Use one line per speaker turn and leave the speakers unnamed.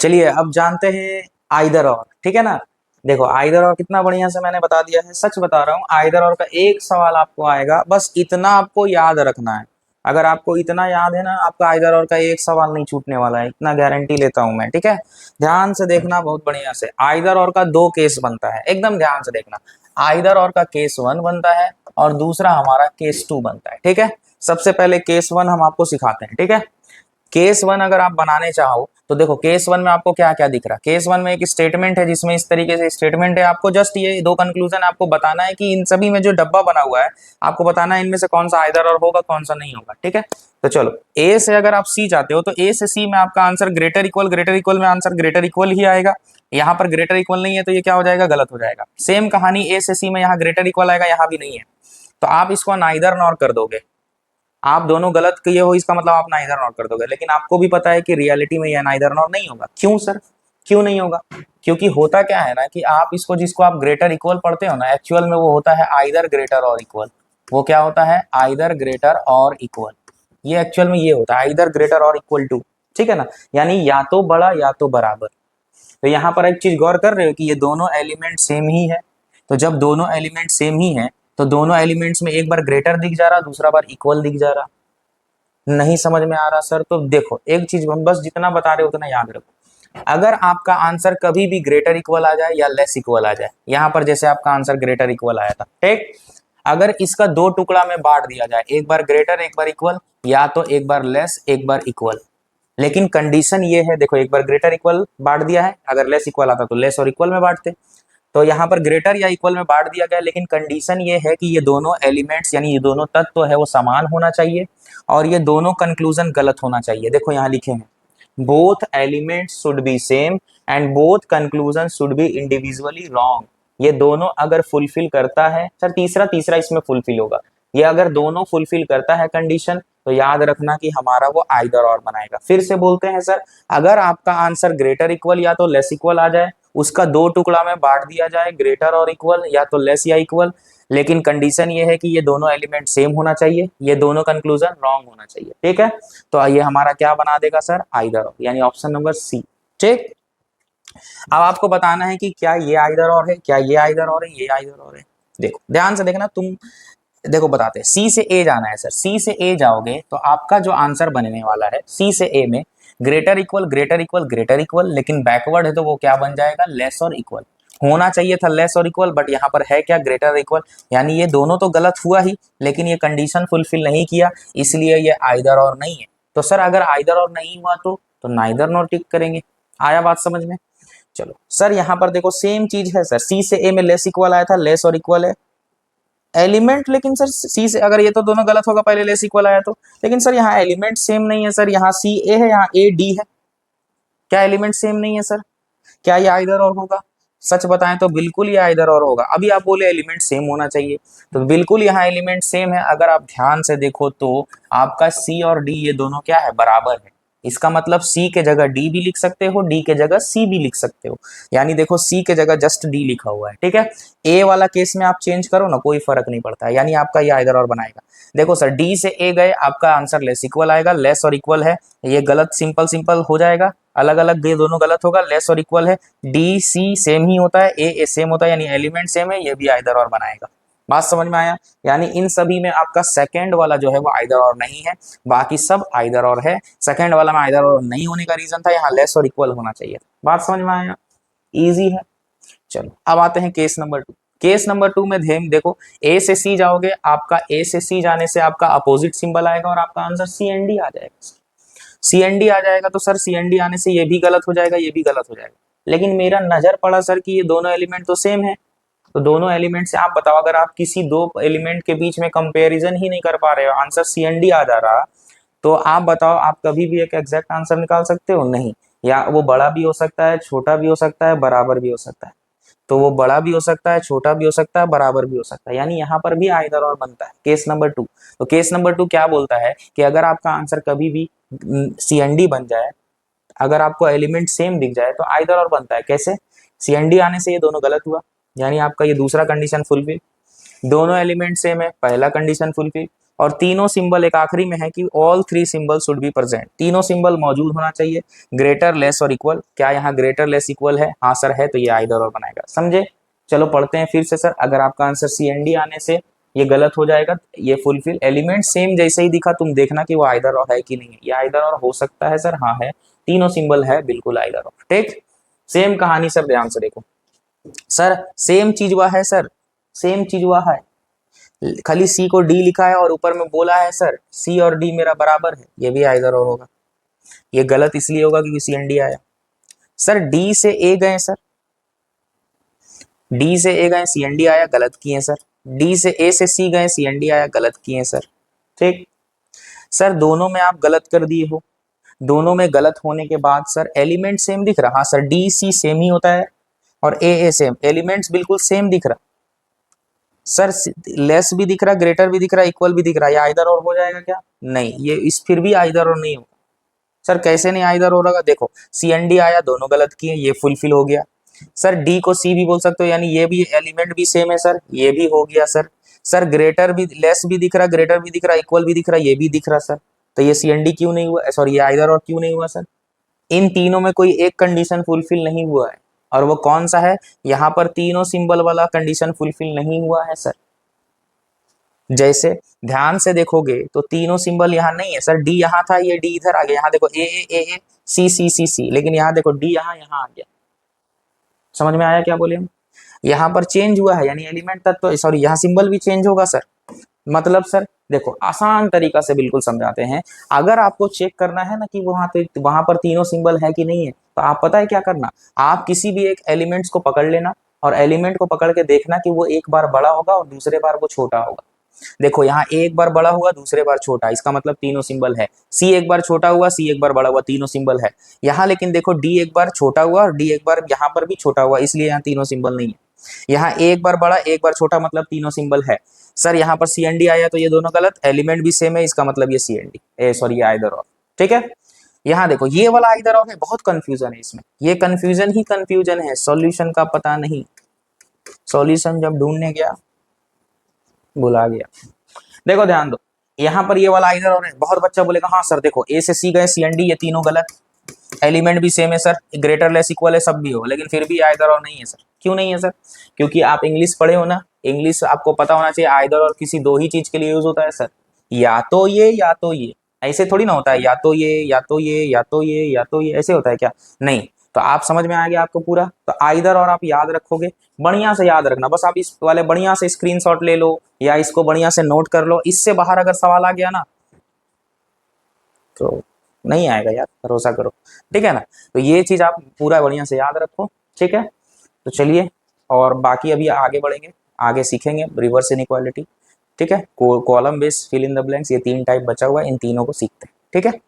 चलिए अब जानते हैं आइदर और, ठीक है ना। देखो आइदर और कितना बढ़िया से मैंने बता दिया है, सच बता रहा हूँ। आइदर और का एक सवाल आपको आएगा, बस इतना आपको याद रखना है। अगर आपको इतना याद है ना, आपका आइदर और का एक सवाल नहीं छूटने वाला है, इतना गारंटी लेता हूं मैं, ठीक है। ध्यान से देखना बहुत बढ़िया से। आइदर और का दो केस बनता है, एकदम ध्यान से देखना। आइदर और का केस 1 बनता है और दूसरा हमारा केस 2 बनता है, ठीक है। सबसे पहले केस 1 हम आपको सिखाते हैं, ठीक है। केस 1 अगर आप बनाने चाहो तो देखो केस 1 में आपको क्या क्या दिख रहा है। केस 1 में एक स्टेटमेंट है जिसमें इस तरीके से स्टेटमेंट है, आपको जस्ट ये दो कंक्लूजन आपको बताना है कि इन सभी में जो डब्बा बना हुआ है आपको बताना है इनमें से कौन सा आइदर और होगा, कौन सा नहीं होगा, ठीक है। तो चलो ए से अगर आप सी जाते हो तो ए से सी में आपका आंसर ग्रेटर इक्वल में आंसर ग्रेटर इक्वल ही आएगा। यहाँ पर ग्रेटर इक्वल नहीं है तो ये क्या हो जाएगा, गलत हो जाएगा। सेम कहानी ए से सी में यहाँ ग्रेटर इक्वल आएगा, यहाँ भी नहीं है, तो आप इसको नाइदर नॉर कर दोगे। आप दोनों गलत किए हो इसका मतलब आप नाइदर नॉर कर दोगे, लेकिन आपको भी पता है कि रियलिटी में यह नाइदर नॉर नहीं होगा। क्यों सर, क्यों नहीं होगा? क्योंकि होता क्या है ना कि आप इसको जिसको आप ग्रेटर इक्वल पढ़ते हो ना, एक्चुअल में वो होता है आइदर ग्रेटर और इक्वल। वो क्या होता है, आइदर ग्रेटर और इक्वल। ये एक्चुअल में ये होता है आइदर ग्रेटर और इक्वल टू, ठीक है ना। यानी या तो बड़ा या तो बराबर। तो यहाँ पर एक चीज गौर कर रहे हो कि ये दोनों एलिमेंट सेम ही है। तो जब दोनों एलिमेंट सेम ही है तो दोनों एलिमेंट्स में एक बार ग्रेटर दिख जा रहा, दूसरा बार इक्वल दिख जा रहा। नहीं समझ में आ रहा सर? तो देखो एक चीज हम बस जितना बता रहे हो उतना याद रखो। अगर आपका आंसर कभी भी ग्रेटर इक्वल आ जाए या लेस इक्वल आ जाए, यहां पर जैसे आपका आंसर ग्रेटर इक्वल आया था, ठीक। अगर इसका दो टुकड़ा में बांट दिया जाए, एक बार ग्रेटर एक बार इक्वल, या तो एक बार लेस एक बार इक्वल, लेकिन कंडीशन ये है, देखो एक बार ग्रेटर इक्वल बांट दिया है, अगर लेस इक्वल आता तो लेस और इक्वल में बांटते। तो यहाँ पर ग्रेटर या इक्वल में बांट दिया गया, लेकिन कंडीशन ये है कि ये दोनों एलिमेंट्स यानी ये दोनों तत्व है वो समान होना चाहिए और ये दोनों कंक्लूजन गलत होना चाहिए। देखो यहाँ लिखे हैं both elements should be same and both conclusion should be individually wrong. ये दोनों अगर फुलफिल करता है सर, तीसरा तीसरा इसमें फुलफिल होगा। ये अगर दोनों फुलफिल करता है कंडीशन तो याद रखना कि हमारा वो आइदर और बनाएगा। फिर से बोलते हैं सर, अगर आपका आंसर ग्रेटर इक्वल या तो लेस इक्वल आ जाए, उसका दो टुकड़ा में बांट दिया जाए ग्रेटर और इक्वल या तो लेस या इक्वल, लेकिन कंडीशन ये है कि ये दोनों एलिमेंट सेम होना चाहिए, ये दोनों कंक्लूजन रॉन्ग होना चाहिए, ठीक है। तो ये हमारा क्या बना देगा सर, आइदर और, यानी ऑप्शन नंबर सी, ठीक। अब आपको बताना है कि क्या ये आइदर और है, क्या ये आइदर और है, ये आइदर और है। देखो ध्यान से देखना तुम, देखो बताते हैं। सी से ए जाना है सर, सी से ए जाओगे तो आपका जो आंसर बनने वाला है सी से ए में greater equal greater equal greater equal, लेकिन बैकवर्ड है तो वो क्या बन जाएगा, लेस और इक्वल। होना चाहिए था लेस और इक्वल, बट यहाँ पर है क्या, ग्रेटर इक्वल। यानी ये दोनों तो गलत हुआ ही, लेकिन ये कंडीशन फुलफिल नहीं किया, इसलिए ये आइदर और नहीं है। तो सर अगर आइदर और नहीं हुआ तो नाइदर नॉर टिक करेंगे। आया बात समझ में? चलो सर यहाँ पर देखो सेम चीज है सर, सी से ए में लेस इक्वल आया था, लेस और इक्वल है एलिमेंट, लेकिन सर सी से अगर ये तो दोनों गलत होगा, पहले लेस इक्वल आया तो। लेकिन सर यहाँ एलिमेंट सेम नहीं है सर, यहाँ सी ए है यहाँ ए डी है, क्या एलिमेंट सेम नहीं है सर? क्या ये आइदर और होगा? सच बताएं तो बिल्कुल ये आइदर और होगा। अभी आप बोले एलिमेंट सेम होना चाहिए, तो बिल्कुल यहाँ एलिमेंट सेम है। अगर आप ध्यान से देखो तो आपका सी और डी ये दोनों क्या है, बराबर है। इसका मतलब सी के जगह डी भी लिख सकते हो, डी के जगह सी भी लिख सकते हो। यानी देखो सी के जगह जस्ट डी लिखा हुआ है, ठीक है। ए वाला केस में आप चेंज करो ना, कोई फर्क नहीं पड़ता है, यानी आपका ये आइदर और बनाएगा। देखो सर डी से ए गए, आपका आंसर लेस इक्वल आएगा, लेस और इक्वल है, ये गलत सिंपल सिंपल हो जाएगा, अलग अलग ये दोनों गलत होगा, लेस और इक्वल है। डी सी सेम ही होता है, ए सेम होता है, यानी एलिमेंट सेम है, ये भी आइदर और बनाएगा। बात समझ में आया? यानी इन सभी में आपका सेकंड वाला जो है वो आइदर और नहीं है, बाकी सब आइदर और है। सेकंड वाला में आइदर और नहीं होने का रीजन था, यहाँ लेस और इक्वल होना चाहिए। बात समझ में आया? इजी है। चलो अब आते हैं केस नंबर 2। केस नंबर 2 में देखो ए से सी जाओगे, आपका ए से सी जाने से आपका अपोजिट सिंबल आएगा और आपका आंसर सी एन डी आ जाएगा। सी एन डी आ जाएगा तो सर सी एन डी आने से ये भी गलत हो जाएगा, ये भी गलत हो जाएगा। लेकिन मेरा नजर पड़ा सर कि ये दोनों एलिमेंट तो सेम है, तो दोनों एलिमेंट से आप बताओ, अगर आप किसी दो एलिमेंट के बीच में कंपैरिजन ही नहीं कर पा रहे हो, आंसर सी एन डी आ जा रहा, तो आप बताओ आप कभी भी एक एग्जैक्ट आंसर निकाल सकते हो? नहीं। या वो बड़ा भी हो सकता है, छोटा भी हो सकता है, बराबर भी हो सकता है। तो वो बड़ा भी हो सकता है, छोटा भी हो सकता है, बराबर भी हो सकता है, यानी यहाँ पर भी आइदर और बनता है। केस नंबर 2, तो केस नंबर 2 क्या बोलता है कि अगर आपका आंसर कभी भी सी एन डी बन जाए, अगर आपको एलिमेंट सेम दिख जाए तो आइदर और बनता है। कैसे? सी एन डी आने से ये दोनों गलत हुआ, यानी आपका ये दूसरा कंडीशन फुलफिल। दोनों एलिमेंट सेम है, पहला कंडीशन फुलफिल। और तीनों सिंबल एक आखिरी में है कि all three symbol should be present, तीनों सिंबल मौजूद होना चाहिए, ग्रेटर लेस और इक्वल। क्या यहाँ ग्रेटर लेस इक्वल है? हाँ सर है, तो ये आइदर और बनाएगा। समझे? चलो पढ़ते हैं फिर से सर। अगर आपका आंसर CND आने से ये गलत हो जाएगा, ये फुलफिल एलिमेंट सेम जैसे ही दिखा तुम देखना कि वो आइदर और है कि नहीं है। ये आइदर और हो सकता है सर, हाँ है, तीनों सिंबल है बिल्कुल आइदर और। ठीक, सेम कहानी सर, ध्यान से देखो सर, सेम चीज हुआ है सर, सेम चीज हुआ है, खाली सी को डी लिखा है और ऊपर में बोला है सर सी और डी मेरा बराबर है, ये भी आइदर और होगा। ये गलत इसलिए होगा क्योंकि CND आया। सर डी से ए गए सर, डी से ए गए CND आया, गलत किए सर। डी से ए से सी गए CND आया, गलत किए सर। ठीक सर, दोनों में आप गलत कर दिए हो। दोनों में गलत होने के बाद सर एलिमेंट सेम दिख रहा। हाँ सर, डी सी सेम ही होता है और ए सेम, एलिमेंट्स बिल्कुल सेम दिख रहा सर। लेस भी दिख रहा, ग्रेटर भी दिख रहा, इक्वल भी दिख रहा। ये आइदर और हो जाएगा क्या? नहीं, ये इस फिर भी आइदर और नहीं होगा सर। कैसे नहीं आइदर और होगा? देखो CND आया, दोनों गलत किए, ये फुलफिल हो गया सर। डी को सी भी बोल सकते हो, यानी ये भी एलिमेंट भी सेम है सर, ये भी हो गया सर। सर ग्रेटर भी, लेस भी दिख रहा, ग्रेटर भी दिख रहा, इक्वल भी दिख रहा, ये भी दिख रहा सर। तो ये CND क्यों नहीं हुआ, सॉरी ये आइदर और क्यों नहीं हुआ सर? इन तीनों में कोई एक कंडीशन फुलफिल नहीं हुआ है, और वो कौन सा है? यहाँ पर तीनों सिंबल वाला कंडीशन फुलफिल नहीं हुआ है सर। जैसे ध्यान से देखोगे तो तीनों सिंबल यहाँ नहीं है सर। डी यहाँ था, ये डी इधर आ गया। यहाँ देखो ए सी सी सी सी, लेकिन यहाँ देखो डी यहाँ आ गया। समझ में आया क्या बोले हम? यहाँ पर चेंज हुआ है, यानी एलिमेंट तत्व, सॉरी यहाँ सिंबल भी चेंज होगा सर। मतलब सर देखो, आसान तरीका से बिल्कुल समझाते हैं। अगर आपको चेक करना है ना कि वहां पर तीनों सिंबल है कि नहीं है, तो आप पता है क्या करना, आप किसी भी एक एलिमेंट्स को पकड़ लेना और एलिमेंट को पकड़ के देखना कि वो एक बार बड़ा होगा और दूसरे बार वो छोटा होगा। देखो यहाँ एक बार बड़ा हुआ, दूसरे बार छोटा, इसका मतलब तीनों सिंबल है। सी एक बार छोटा हुआ, सी एक बार बड़ा हुआ, तीनों सिंबल है। यहाँ लेकिन देखो डी एक बार छोटा हुआ और डी एक बार यहाँ पर भी छोटा हुआ, इसलिए यहाँ तीनों सिंबल नहीं है। यहाँ एक बार बड़ा एक बार छोटा, मतलब तीनों सिंबल है सर। यहाँ पर CND आया तो ये दोनों गलत, एलिमेंट भी सेम है, इसका मतलब ये CND सॉरी ये आइदर और। ठीक है, यहाँ देखो ये वाला आइदर और है, बहुत कंफ्यूजन है इसमें। ये कंफ्यूजन ही कंफ्यूजन है, सॉल्यूशन का पता नहीं। सॉल्यूशन जब ढूंढने गया भुला गया। देखो ध्यान दो, यहाँ पर ये वाला आइदर और है। बहुत बच्चा बोलेगा हाँ सर देखो A से C गए CND, ये तीनों गलत, एलिमेंट भी सेम है सर, ग्रेटर लेस इक्वल है, सब भी हो, लेकिन फिर भी आइदर और नहीं है सर। क्यों नहीं है सर? क्योंकि आप इंग्लिश पढ़े हो ना, इंग्लिश आपको पता होना चाहिए आइदर और किसी दो ही चीज के लिए यूज होता है सर, या तो ये या तो ये। ऐसे थोड़ी ना होता है या तो ये या तो ये या तो ये या तो ये, ऐसे होता है क्या? नहीं। तो आप समझ में आ गया आपको पूरा। तो आइदर और आप याद रखोगे, बढ़िया से याद रखना। बस आप इस वाले बढ़िया से स्क्रीनशॉट ले लो या इसको बढ़िया से नोट कर लो। इससे बाहर अगर सवाल आ गया ना तो नहीं आएगा यार, भरोसा करो। ठीक है ना? तो ये चीज आप पूरा बढ़िया से याद रखो। ठीक है, तो चलिए, और बाकी अभी आगे बढ़ेंगे, आगे सीखेंगे रिवर्स इनइक्वालिटी। ठीक है, column base fill in the blanks, ये तीन टाइप बचा हुआ है, इन तीनों को सीखते हैं। ठीक है।